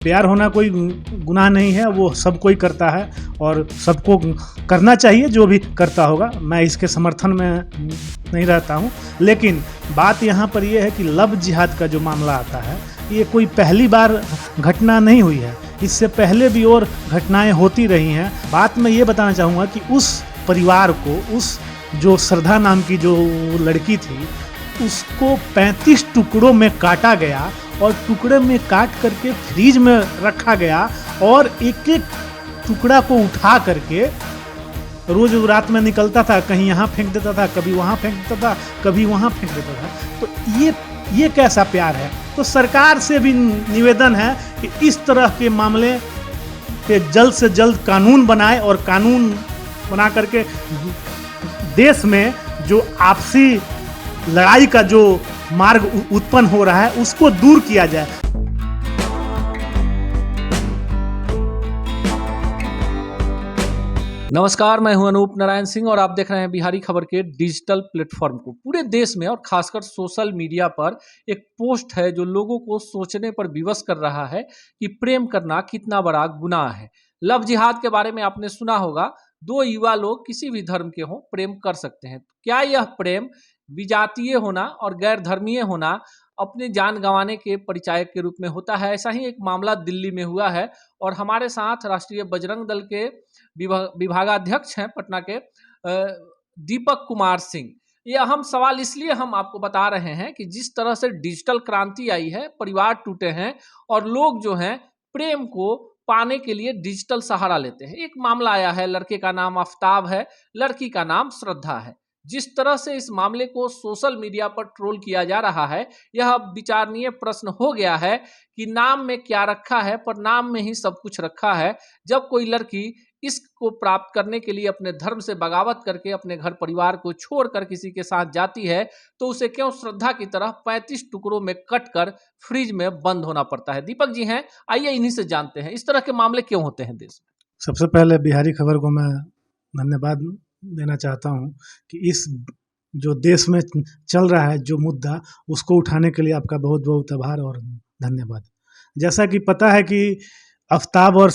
प्यार होना कोई गुनाह नहीं है, वो सब कोई करता है और सबको करना चाहिए जो भी करता होगा। मैं इसके समर्थन में नहीं रहता हूँ, लेकिन बात यहाँ पर ये है कि लव जिहाद का जो मामला आता है ये कोई पहली बार घटना नहीं हुई है। इससे पहले भी और घटनाएं होती रही हैं। बात मैं ये बताना चाहूँगा कि उस परिवार को, उस जो श्रद्धा नाम की जो लड़की थी, उसको 35 टुकड़ों में काटा गया और टुकड़े में काट करके फ्रीज में रखा गया और एक एक टुकड़ा को उठा करके रोज रात में निकलता था, कहीं यहाँ फेंक देता था, कभी वहाँ फेंक देता था, कभी वहाँ फेंक देता था। तो ये कैसा प्यार है? तो सरकार से भी निवेदन है कि इस तरह के मामले पे जल्द से जल्द कानून बनाए और कानून बना करके देश में जो आपसी लड़ाई का जो मार्ग उत्पन्न हो रहा है उसको दूर किया जाए। नमस्कार, मैं हूं अनूप नारायण सिंह और आप देख रहे हैं बिहारी खबर के डिजिटल प्लेटफॉर्म को। पूरे देश में और खासकर सोशल मीडिया पर एक पोस्ट है जो लोगों को सोचने पर विवश कर रहा है कि प्रेम करना कितना बड़ा गुनाह है। लव जिहाद के बारे में आपने सुना होगा। दो युवा लोग किसी भी धर्म के हों प्रेम कर सकते हैं। क्या यह प्रेम विजातीय होना और गैर धर्मीय होना अपनी जान गंवाने के परिचायक के रूप में होता है? ऐसा ही एक मामला दिल्ली में हुआ है और हमारे साथ राष्ट्रीय बजरंग दल के विभागाध्यक्ष हैं पटना के दीपक कुमार सिंह। ये अहम सवाल इसलिए हम आपको बता रहे हैं कि जिस तरह से डिजिटल क्रांति आई है, परिवार टूटे हैं और लोग जो हैं प्रेम को पाने के लिए डिजिटल सहारा लेते हैं। एक मामला आया है, लड़के का नाम आफ्ताब है, लड़की का नाम श्रद्धा है। जिस तरह से इस मामले को सोशल मीडिया पर ट्रोल किया जा रहा है, यह विचारणीय प्रश्न हो गया है कि नाम में क्या रखा है, पर नाम में ही सब कुछ रखा है। जब कोई लड़की इसको प्राप्त करने के लिए अपने धर्म से बगावत करके अपने घर परिवार को छोड़कर किसी के साथ जाती है, तो उसे क्यों श्रद्धा की तरह 35 टुकड़ों में कट कर फ्रिज में बंद होना पड़ता है? दीपक जी हैं, आइए इन्हीं से जानते हैं इस तरह के मामले क्यों होते हैं देश में। सबसे पहले बिहारी खबर को मैं धन्यवाद देना चाहता हूँ कि इस जो देश में चल रहा है जो मुद्दा, उसको उठाने के लिए आपका बहुत बहुत आभार और धन्यवाद। जैसा कि पता है कि आफ्ताब और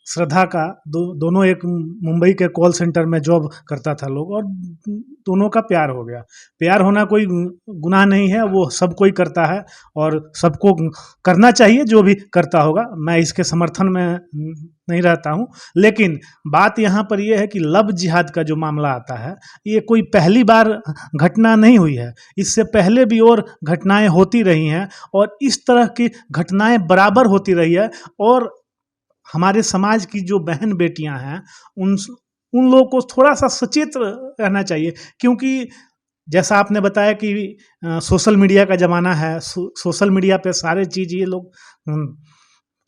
श्रद्धा का दोनों एक मुंबई के कॉल सेंटर में जॉब करता था लोग, और दोनों का प्यार हो गया। प्यार होना कोई गुनाह नहीं है, वो सब कोई करता है और सबको करना चाहिए जो भी करता होगा। मैं इसके समर्थन में नहीं रहता हूँ, लेकिन बात यहाँ पर यह है कि लव जिहाद का जो मामला आता है ये कोई पहली बार घटना नहीं हुई है। इससे पहले भी और घटनाएं होती रही हैं और इस तरह की घटनाएं बराबर होती रही है। और हमारे समाज की जो बहन बेटियां हैं उन लोगों को थोड़ा सा सचेत रहना चाहिए, क्योंकि जैसा आपने बताया कि सोशल मीडिया का ज़माना है, सोशल मीडिया पे सारे चीज़ ये लोग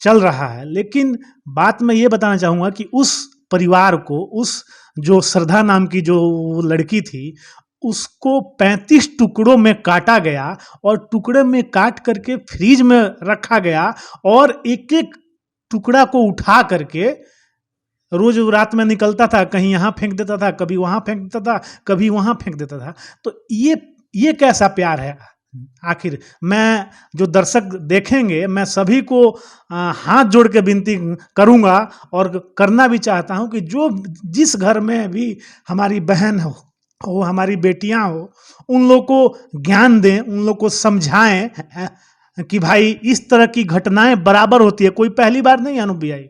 चल रहा है। लेकिन बात मैं ये बताना चाहूँगा कि उस परिवार को, उस जो श्रद्धा नाम की जो लड़की थी, उसको 35 टुकड़ों में काटा गया और टुकड़े में काट करके फ्रीज में रखा गया और एक एक टुकड़ा को उठा करके रोज रात में निकलता था, कहीं यहाँ फेंक देता था, कभी वहाँ फेंक देता था, कभी वहाँ फेंक देता था। तो ये कैसा प्यार है? आखिर मैं जो दर्शक देखेंगे, मैं सभी को हाथ जोड़ के विनती करूँगा और करना भी चाहता हूँ कि जो जिस घर में भी हमारी बहन हो, हमारी बेटियाँ हो, उन लोग को ज्ञान दें, उन लोग को समझाएं कि भाई इस तरह की घटनाएं बराबर होती है। कोई पहली बार नहीं अनुभव आई,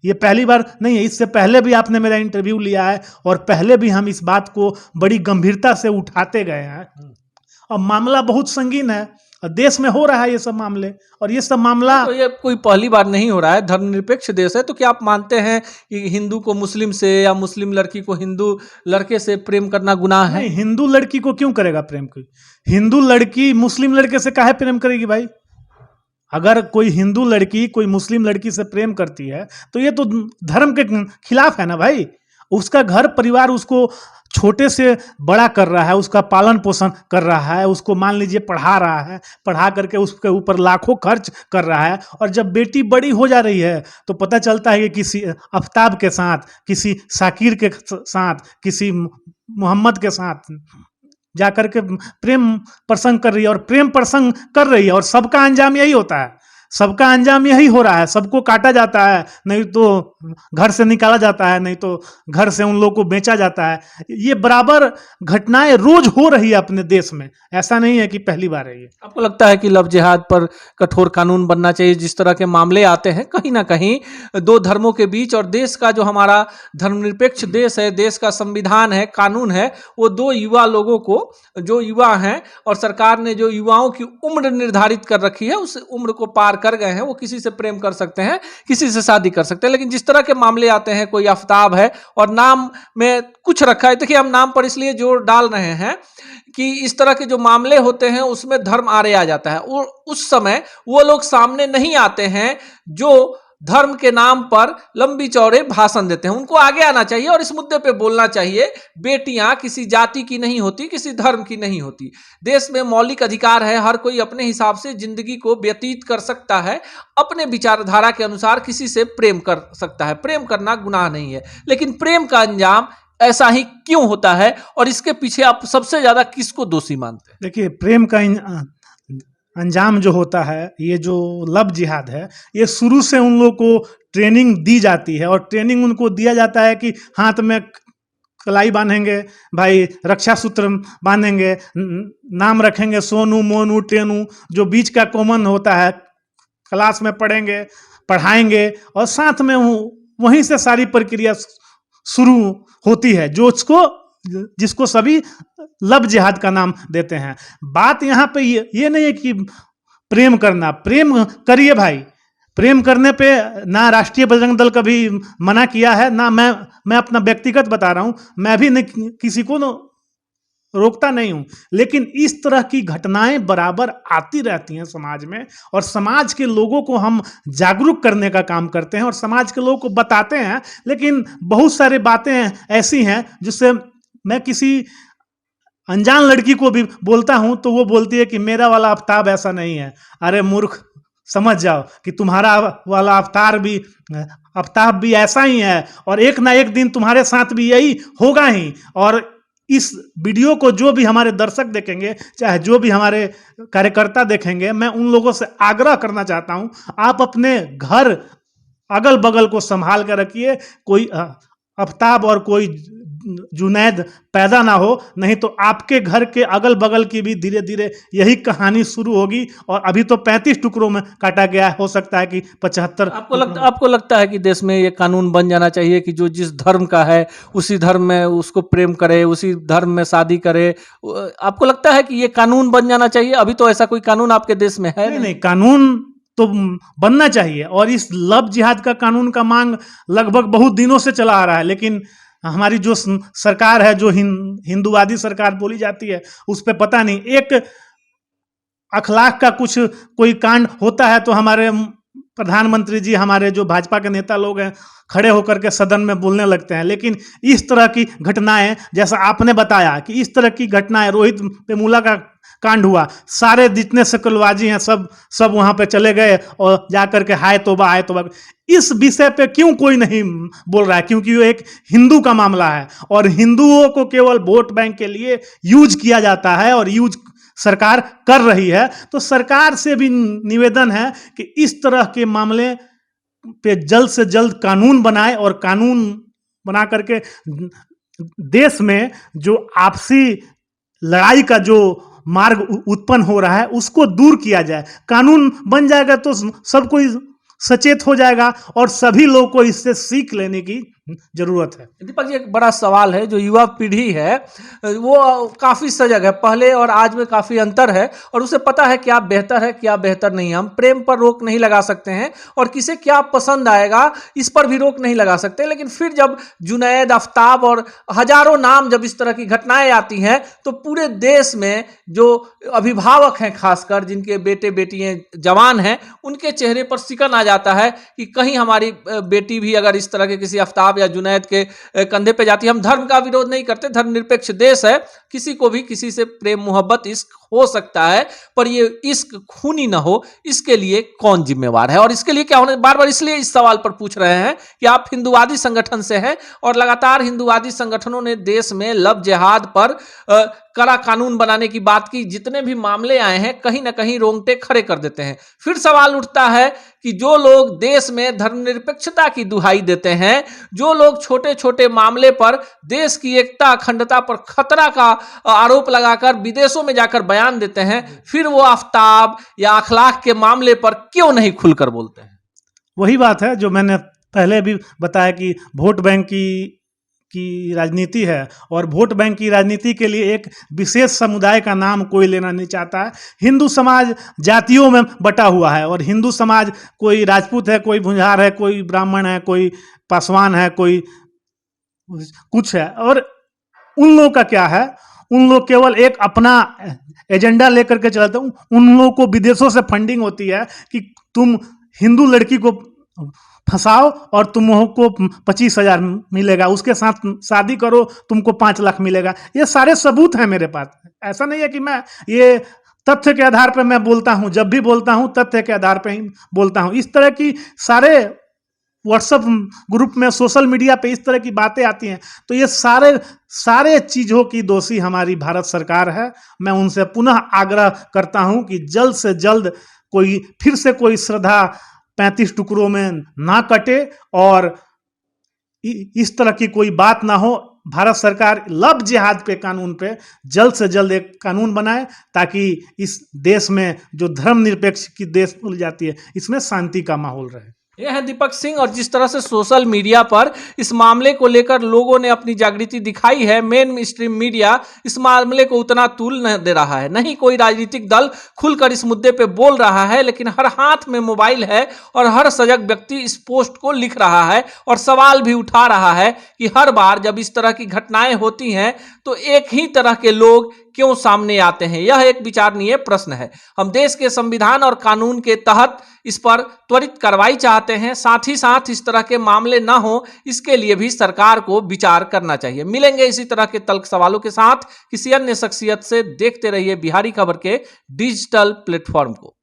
ये पहली बार नहीं है। इससे पहले भी आपने मेरा इंटरव्यू लिया है और पहले भी हम इस बात को बड़ी गंभीरता से उठाते गए हैं और मामला बहुत संगीन है। देश में हो रहा है ये सब मामले, और ये सब मामला तो ये कोई पहली बार नहीं हो रहा है। धर्मनिरपेक्ष देश है, तो क्या आप मानते हैं कि हिंदू को मुस्लिम से या मुस्लिम लड़की को हिंदू लड़के से प्रेम करना गुनाह है? नहीं, हिंदू लड़की को क्यों करेगा प्रेम? कोई हिंदू लड़की मुस्लिम लड़के से काहे प्रेम करेगी भाई? अगर कोई हिंदू लड़की कोई मुस्लिम लड़की से प्रेम करती है तो ये तो धर्म के खिलाफ है ना भाई। उसका घर परिवार उसको छोटे से बड़ा कर रहा है, उसका पालन पोषण कर रहा है, उसको मान लीजिए पढ़ा रहा है, पढ़ा करके उसके ऊपर लाखों खर्च कर रहा है। और जब बेटी बड़ी हो जा रही है तो पता चलता है कि किसी आफ्ताब के साथ, किसी शाकिर के साथ, किसी मोहम्मद के साथ जाकर के प्रेम प्रसंग कर रही है और प्रेम प्रसंग कर रही है, और सबका अंजाम यही होता है। सबका अंजाम यही हो रहा है, सबको काटा जाता है, नहीं तो घर से निकाला जाता है, नहीं तो घर से उन लोगों को बेचा जाता है। ये बराबर घटनाएं रोज हो रही है अपने देश में, ऐसा नहीं है कि पहली बार है ये। आपको लगता है कि लव जिहाद पर कठोर कानून बनना चाहिए? जिस तरह के मामले आते हैं कहीं ना कहीं दो धर्मों के बीच, और देश का जो हमारा धर्मनिरपेक्ष देश है, देश का संविधान है, कानून है, वो दो युवा लोगों को, जो युवा हैं और सरकार ने जो युवाओं की उम्र निर्धारित कर रखी है, उस उम्र को पार कर गए हैं, वो किसी से प्रेम कर सकते हैं, किसी से शादी कर सकते हैं। लेकिन जिस तरह के मामले आते हैं, कोई आफ्ताब है और नाम में कुछ रखा है, देखिए हम नाम पर इसलिए जोर डाल रहे हैं कि इस तरह के जो मामले होते हैं उसमें धर्म आड़े आ जाता है, और उस समय वो लोग सामने नहीं आते हैं जो धर्म के नाम पर लंबी चौड़े भाषण देते हैं। उनको आगे आना चाहिए और इस मुद्दे पे बोलना चाहिए। बेटियां किसी जाति की नहीं होती, किसी धर्म की नहीं होती। देश में मौलिक अधिकार है, हर कोई अपने हिसाब से जिंदगी को व्यतीत कर सकता है, अपने विचारधारा के अनुसार किसी से प्रेम कर सकता है। प्रेम करना गुनाह नहीं है, लेकिन प्रेम का अंजाम ऐसा ही क्यों होता है, और इसके पीछे आप सबसे ज्यादा किसको दोषी मानते हैं? देखिए, प्रेम का अंजाम जो होता है, ये जो लव जिहाद है, ये शुरू से उन लोगों को ट्रेनिंग दी जाती है, और ट्रेनिंग उनको दिया जाता है कि हाथ में कलाई बांधेंगे, भाई रक्षा सूत्र बांधेंगे, नाम रखेंगे सोनू मोनू टेनू, जो बीच का कॉमन होता है, क्लास में पढ़ेंगे, पढ़ाएंगे, और साथ में वहीं से सारी प्रक्रिया शुरू होती है, जिसको सभी लव जिहाद का नाम देते हैं। बात यहाँ पे ये नहीं है कि प्रेम करना, प्रेम करिए भाई, प्रेम करने पे ना राष्ट्रीय बजरंग दल कभी मना किया है, ना मैं अपना व्यक्तिगत बता रहा हूँ, मैं भी नहीं किसी को रोकता नहीं हूँ। लेकिन इस तरह की घटनाएं बराबर आती रहती हैं समाज में, और समाज के लोगों को हम जागरूक करने का काम करते हैं और समाज के लोगों को बताते हैं। लेकिन बहुत सारी बातें ऐसी हैं जिससे मैं किसी अनजान लड़की को भी बोलता हूं तो वो बोलती है कि मेरा वाला आफ्ताब ऐसा नहीं है। अरे मूर्ख, समझ जाओ कि तुम्हारा वाला आफ्ताब भी ऐसा ही है, और एक ना एक दिन तुम्हारे साथ भी यही होगा ही। और इस वीडियो को जो भी हमारे दर्शक देखेंगे, चाहे जो भी हमारे कार्यकर्ता देखेंगे, मैं उन लोगों से आग्रह करना चाहता हूं, आप अपने घर अगल बगल को संभाल कर रखिए, कोई आफ्ताब और कोई जुनैद पैदा ना हो, नहीं तो आपके घर के अगल बगल की भी धीरे धीरे यही कहानी शुरू होगी। और अभी तो 35 टुकड़ों में काटा गया है, हो सकता है कि 75। आपको लगता है कि देश में ये कानून बन जाना चाहिए कि जो जिस धर्म का है उसी धर्म में उसको प्रेम करे, उसी धर्म में शादी करे? आपको लगता है कि ये कानून बन जाना चाहिए? अभी तो ऐसा कोई कानून आपके देश में है नहीं, कानून तो बनना चाहिए, और इस लव जिहाद का कानून का मांग लगभग बहुत दिनों से चला आ रहा है। लेकिन हमारी जो सरकार है, जो हिंदूवादी सरकार बोली जाती है, उस पर पता नहीं, एक अखलाक का कोई कांड होता है तो हमारे प्रधानमंत्री जी, हमारे जो भाजपा के नेता लोग हैं, खड़े होकर के सदन में बोलने लगते हैं। लेकिन इस तरह की घटनाएं, जैसा आपने बताया कि इस तरह की घटनाएं, रोहित वेमुला का कांड हुआ, सारे जितने शकलबाजी हैं सब वहां पे चले गए और जाकर के हाय तौबा। इस विषय पे क्यों कोई नहीं बोल रहा है? क्योंकि वो एक हिंदू का मामला है, और हिंदुओं को केवल वोट बैंक के लिए यूज किया जाता है, और यूज सरकार कर रही है। तो सरकार से भी निवेदन है कि इस तरह के मामले पे जल्द से जल्द कानून बनाए, और कानून बना करके देश में जो आपसी लड़ाई का जो मार्ग उत्पन्न हो रहा है उसको दूर किया जाए। कानून बन जाएगा तो सब कोई सचेत हो जाएगा, और सभी लोगों को इससे सीख लेने की जरूरत है। दीपक जी, एक बड़ा सवाल है, जो युवा पीढ़ी है वो काफी सजग है, पहले और आज में काफी अंतर है, और उसे पता है क्या बेहतर है क्या बेहतर नहीं है। हम प्रेम पर रोक नहीं लगा सकते हैं, और किसे क्या पसंद आएगा इस पर भी रोक नहीं लगा सकते। लेकिन फिर जब जुनैद, आफ्ताब और हजारों नाम, जब इस तरह की घटनाएं आती हैं, तो पूरे देश में जो अभिभावक हैं, खासकर जिनके बेटे बेटियां जवान हैं, उनके चेहरे पर सिकन आ जाता है कि कहीं हमारी बेटी भी अगर इस तरह के किसी आफ्ताब या जुनैद के कंधे पे जाती है। हम धर्म का विरोध नहीं करते, धर्मनिरपेक्ष देश है, किसी को भी किसी से प्रेम मोहब्बत इश्क हो सकता है, पर ये इश्क खूनी ना हो, इसके लिए कौन जिम्मेवार है? और इसके लिए क्या होना, बार बार इसलिए इस सवाल पर पूछ रहे हैं कि आप हिंदूवादी संगठन से हैं और लगातार हिंदूवादी संगठनों ने देश में लव जिहाद पर कड़ा कानून बनाने की बात की। जितने भी मामले आए हैं कहीं ना कहीं रोंगटे खड़े कर देते हैं। फिर सवाल उठता है कि जो लोग देश में धर्मनिरपेक्षता की दुहाई देते हैं, जो लोग छोटे छोटे मामले पर देश की एकता अखंडता पर खतरा का आरोप लगाकर विदेशों में जाकर बयान देते हैं, फिर वो आफ्ताब या अखलाक के मामले पर क्यों नहीं खुलकर बोलते हैं? वही बात है जो मैंने पहले भी बताया कि वोट बैंक की राजनीति है, और वोट बैंक की राजनीति के लिए एक विशेष समुदाय का नाम कोई लेना नहीं चाहता है। हिंदू समाज जातियों में बटा हुआ है, और हिंदू समाज कोई राजपूत है, कोई भुंजार है, कोई ब्राह्मण है, कोई पासवान है, कोई कुछ है। और उन लोगों का क्या है, उन लोग केवल एक अपना एजेंडा लेकर के चलते हैं। उन लोगों को विदेशों से फंडिंग होती है कि तुम हिंदू लड़की को फंसाओ और तुमको 25,000 मिलेगा, उसके साथ शादी करो तुमको 5 लाख मिलेगा। ये सारे सबूत हैं मेरे पास। ऐसा नहीं है कि मैं ये तथ्य के आधार पर मैं बोलता हूँ, जब भी बोलता हूँ तथ्य के आधार पर ही बोलता हूँ। इस तरह की सारे व्हाट्सएप ग्रुप में, सोशल मीडिया पे इस तरह की बातें आती हैं, तो ये सारे चीज़ों की दोषी हमारी भारत सरकार है। मैं उनसे पुनः आग्रह करता हूं कि जल्द से जल्द फिर से कोई श्रद्धा 35 टुकड़ों में ना कटे और इस तरह की कोई बात ना हो। भारत सरकार लव जिहाद पे कानून पे जल्द से जल्द एक कानून बनाए, ताकि इस देश में जो धर्मनिरपेक्ष की देश बोली जाती है, इसमें शांति का माहौल रहे। ये है दीपक सिंह। और जिस तरह से सोशल मीडिया पर इस मामले को लेकर लोगों ने अपनी जागृति दिखाई है, मेन स्ट्रीम मीडिया इस मामले को उतना तूल नहीं दे रहा है, नहीं कोई राजनीतिक दल खुलकर इस मुद्दे पे बोल रहा है, लेकिन हर हाथ में मोबाइल है और हर सजग व्यक्ति इस पोस्ट को लिख रहा है और सवाल भी उठा रहा है कि हर बार जब इस तरह की घटनाएं होती हैं तो एक ही तरह के लोग क्यों सामने आते हैं? यह एक विचारणीय प्रश्न है। हम देश के संविधान और कानून के तहत इस पर त्वरित कार्रवाई चाहते हैं, साथ ही साथ इस तरह के मामले ना हो, इसके लिए भी सरकार को विचार करना चाहिए। मिलेंगे इसी तरह के तल्ख सवालों के साथ किसी अन्य शख्सियत से। देखते रहिए बिहारी खबर के डिजिटल प्लेटफॉर्म को।